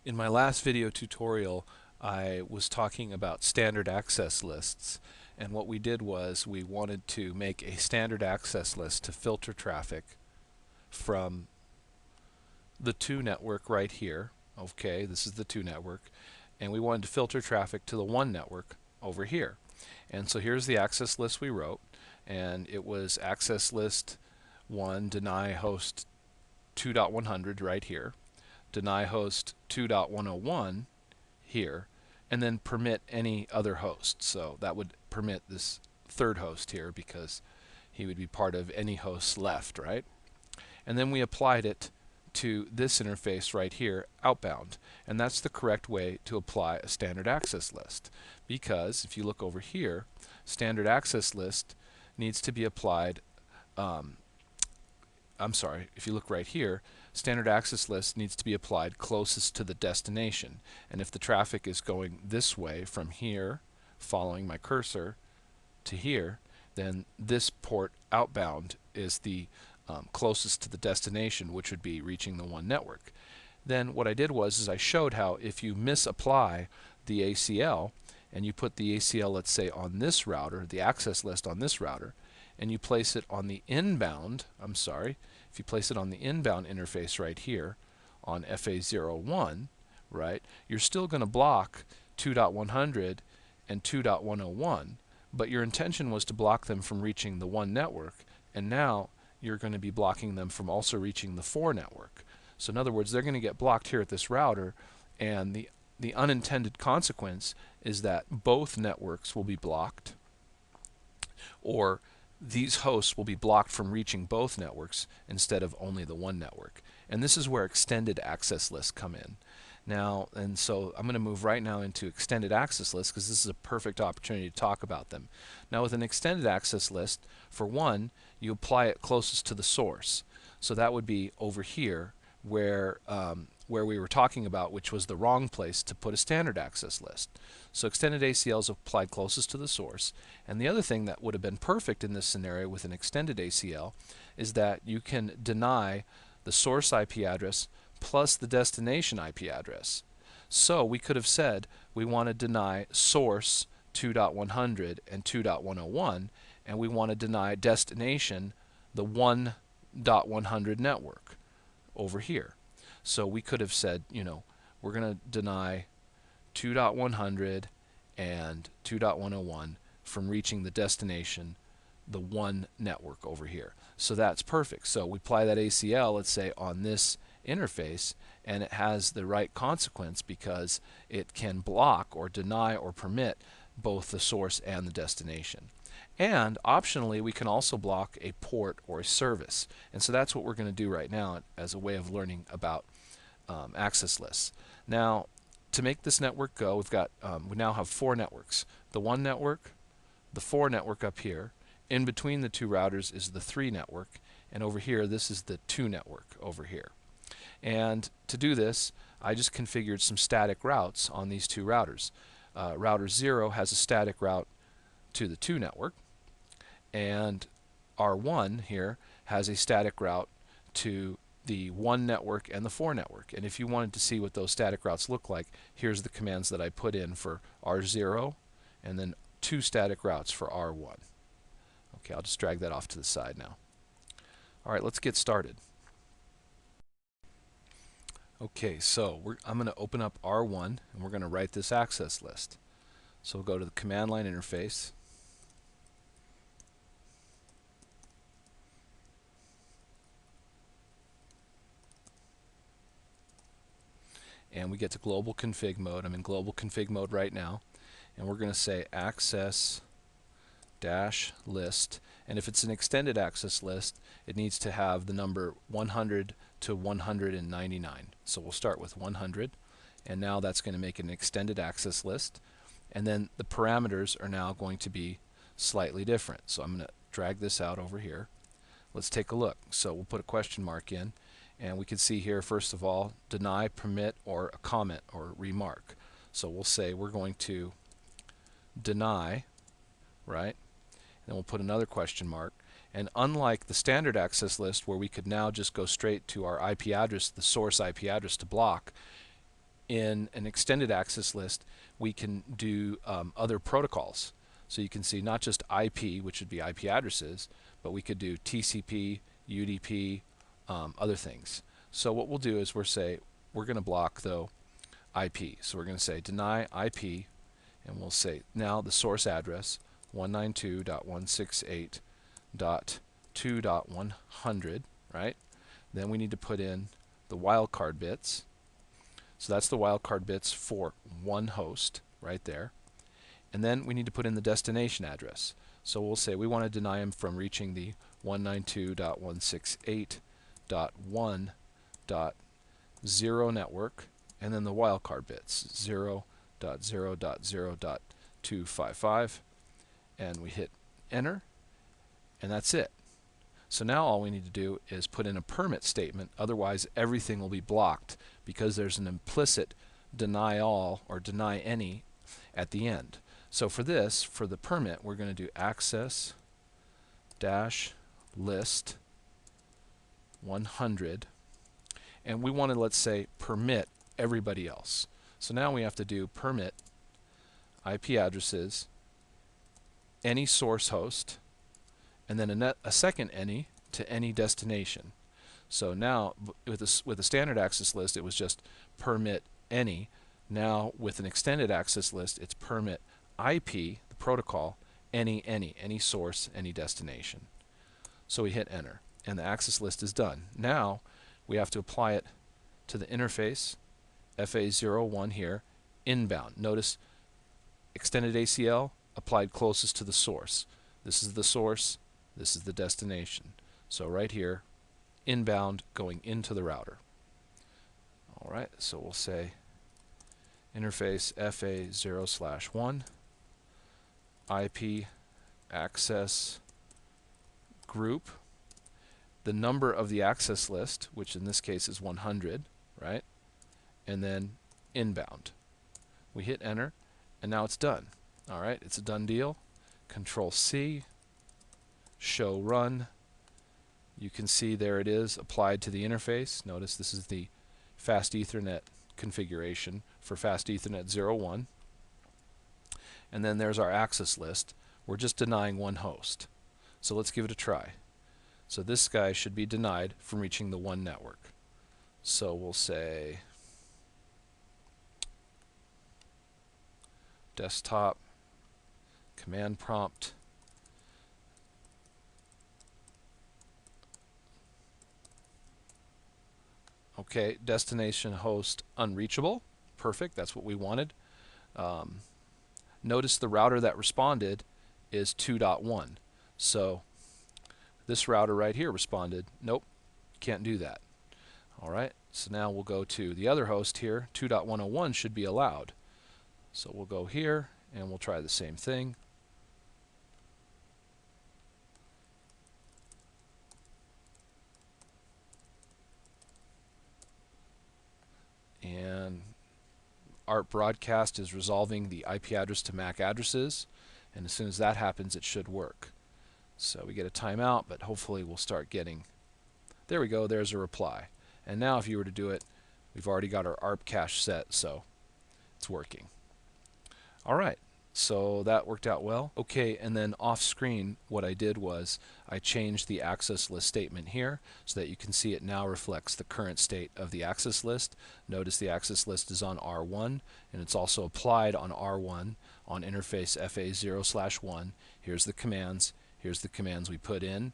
In my last video tutorial, I was talking about standard access lists, and what we did was we wanted to make a standard access list to filter traffic from the 2 network right here. Okay, this is the 2 network, and we wanted to filter traffic to the 1 network over here. And so here's the access list we wrote, and it was access list 1 deny host 2.100 right here, deny host 2.101 here, and then permit any other host. So that would permit this third host here because he would be part of any hosts left, right? And then we applied it to this interface right here, outbound. And that's the correct way to apply a standard access list, because if you look over here, standard access list needs to be applied if you look right here, standard access list needs to be applied closest to the destination. And if the traffic is going this way from here, following my cursor to here, then this port outbound is the closest to the destination, which would be reaching the 1 network. Then what I did was I showed how if you misapply the ACL and you put the ACL, let's say, on this router, the access list on this router, and you place it on the inbound, if you place it on the inbound interface right here on FA01, right, you're still going to block 2.100 and 2.101, but your intention was to block them from reaching the 1 network, and now you're going to be blocking them from also reaching the 4 network. So in other words, they're going to get blocked here at this router, and the unintended consequence is that both networks will be blocked, or these hosts will be blocked from reaching both networks instead of only the 1 network. And this is where extended access lists come in. Now, and so I'm going to move right now into extended access lists because this is a perfect opportunity to talk about them. Now with an extended access list, for one, you apply it closest to the source. So that would be over here where we were talking about, which was the wrong place to put a standard access list. So extended ACLs applied closest to the source. And the other thing that would have been perfect in this scenario with an extended ACL is that you can deny the source IP address plus the destination IP address. So we could have said we want to deny source 2.100 and 2.101, and we want to deny destination the 1.100 network over here. So we could have said, we're going to deny 2.100 and 2.101 from reaching the destination, the 1 network over here. So that's perfect. So we apply that ACL, let's say, on this interface, and it has the right consequence because it can block or deny or permit both the source and the destination. And optionally, we can also block a port or a service. And so that's what we're going to do right now as a way of learning about access lists. Now, to make this network go, we now have 4 networks. The 1 network, the 4 network up here. In between the 2 routers is the 3 network, and over here this is the 2 network over here. And to do this, I just configured some static routes on these 2 routers. Router 0 has a static route to the 2 network, and R1 here has a static route to the 1 network and the 4 network. And if you wanted to see what those static routes look like, here's the commands that I put in for R0 and then 2 static routes for R1. Okay, I'll just drag that off to the side now. Alright, let's get started. Okay, so I'm going to open up R1 and we're going to write this access list. So we'll go to the command line interface. And we get to global config mode. I'm in global config mode right now. And we're going to say access dash list. And if it's an extended access list, it needs to have the number 100 to 199. So we'll start with 100. And now that's going to make an extended access list. And then the parameters are now going to be slightly different. So I'm going to drag this out over here. Let's take a look. So we'll put a question mark in. And we can see here, first of all, deny, permit, or a comment or remark. So we'll say we're going to deny, right? And then we'll put another question mark. And unlike the standard access list where we could now just go straight to our IP address, the source IP address to block, in an extended access list, we can do other protocols. So you can see not just IP, which would be IP addresses, but we could do TCP, UDP, other things. So what we'll do is we're going to block though IP. So we're going to say deny IP, and we'll say now the source address 192.168.2.100, right? Then we need to put in the wildcard bits. So that's the wildcard bits for one host right there. And then we need to put in the destination address. So we'll say we want to deny them from reaching the 192.168.1.0 network, and then the wildcard bits 0.0.0.255, and we hit enter, and that's it. So now all we need to do is put in a permit statement, otherwise everything will be blocked because there's an implicit deny all or deny any at the end. So for this, for the permit, we're going to do access dash list 100, and we want to, let's say, permit everybody else. So now we have to do permit IP addresses, any source host, and then a second any to any destination. So now with a standard access list, it was just permit any. Now with an extended access list, it's permit IP, the protocol, any source, any destination. So we hit enter, and the access list is done. Now we have to apply it to the interface FA01 here, inbound. Notice extended ACL applied closest to the source. This is the source, this is the destination. So right here, inbound going into the router. Alright, so we'll say interface FA0/1 IP access group, the number of the access list, which in this case is 100, right? And then inbound. We hit enter, and now it's done. Alright, it's a done deal. Control C, show run. You can see there it is applied to the interface. Notice this is the Fast Ethernet configuration for Fast Ethernet 01. And then there's our access list. We're just denying one host. So let's give it a try. So this guy should be denied from reaching the one network. So we'll say desktop, command prompt, okay, destination host unreachable. Perfect, that's what we wanted. Notice the router that responded is 2.1. So this router right here responded, nope, can't do that. Alright, so now we'll go to the other host here. 2.101 should be allowed. So we'll go here and we'll try the same thing. And ARP broadcast is resolving the IP address to MAC addresses, and as soon as that happens it should work. So we get a timeout, but hopefully we'll start getting, there we go, there's a reply. And now if you were to do it, we've already got our ARP cache set, so it's working. Alright, so that worked out well. Okay, and then off screen what I did was I changed the access list statement here so that you can see it now reflects the current state of the access list. Notice the access list is on R1, and it's also applied on R1 on interface FA0/1. Here's the commands we put in,